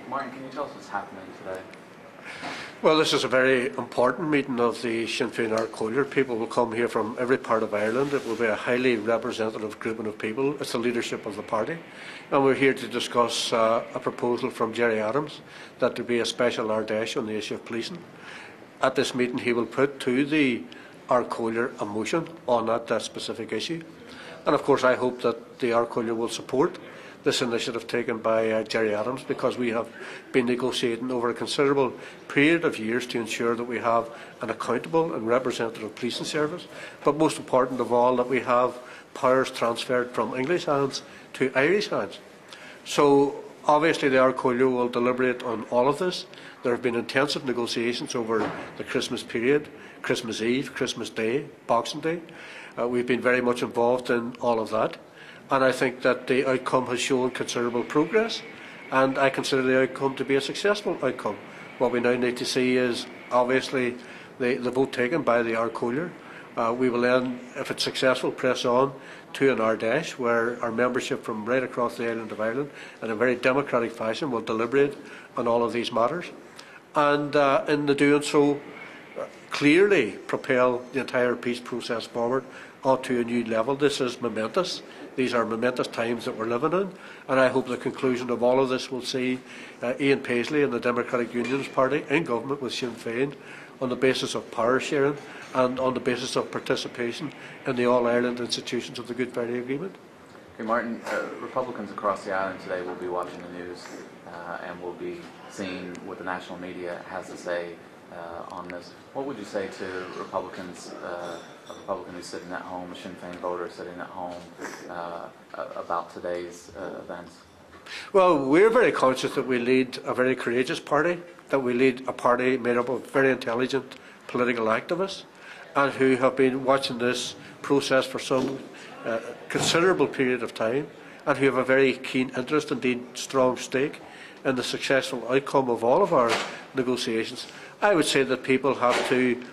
Martin, can you tell us what's happening today? Well, this is a very important meeting of the Sinn Féin Ard Chomhairle. People will come here from every part of Ireland. It will be a highly representative grouping of people. It's the leadership of the party. And we're here to discuss a proposal from Gerry Adams that there be a special Ardesh on the issue of policing. At this meeting, he will put to the Ard Chomhairle a motion on that specific issue. And of course, I hope that the Ard Chomhairle will support this initiative taken by Gerry Adams, because we have been negotiating over a considerable period of years to ensure that we have an accountable and representative policing service, but most important of all, that we have powers transferred from English hands to Irish hands. So obviously the Ard Chomhairle will deliberate on all of this. There have been intensive negotiations over the Christmas period, Christmas Eve, Christmas Day, Boxing Day. We've been very much involved in all of that. And I think that the outcome has shown considerable progress, and I consider the outcome to be a successful outcome. What we now need to see is obviously the vote taken by the Ard Chomhairle. We will then, if it's successful, press on to an Ardesh, where our membership from right across the island of Ireland, in a very democratic fashion, will deliberate on all of these matters, and in the doing so, clearly propel the entire peace process forward onto a new level. This is momentous. These are momentous times that we're living in, and I hope the conclusion of all of this will see Ian Paisley and the Democratic Unionist Party in government with Sinn Féin on the basis of power sharing and on the basis of participation in the All-Ireland institutions of the Good Friday Agreement. Okay, Martin, Republicans across the island today will be watching the news and will be seeing what the national media has to say on this. What would you say to Republicans, a Republican who's sitting at home, a Sinn Féin voter sitting at home, about today's events? Well, we're very conscious that we lead a very courageous party, that we lead a party made up of very intelligent political activists, and who have been watching this process for some considerable period of time, and who have a very keen interest, indeed strong stake, in the successful outcome of all of our negotiations. I would say that people have to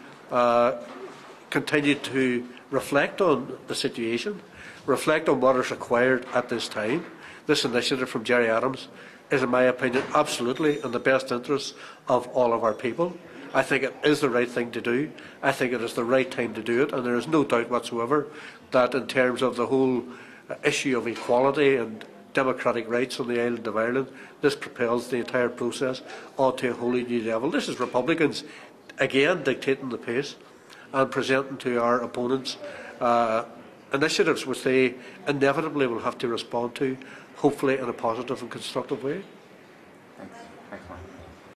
continue to reflect on the situation, reflect on what is required at this time. This initiative from Gerry Adams is, in my opinion, absolutely in the best interests of all of our people. I think it is the right thing to do. I think it is the right time to do it, and there is no doubt whatsoever that in terms of the whole issue of equality and democratic rights on the island of Ireland, this propels the entire process onto a wholly new level. This is Republicans again dictating the pace and presenting to our opponents initiatives which they inevitably will have to respond to, hopefully in a positive and constructive way. Thanks. Thanks, Mark.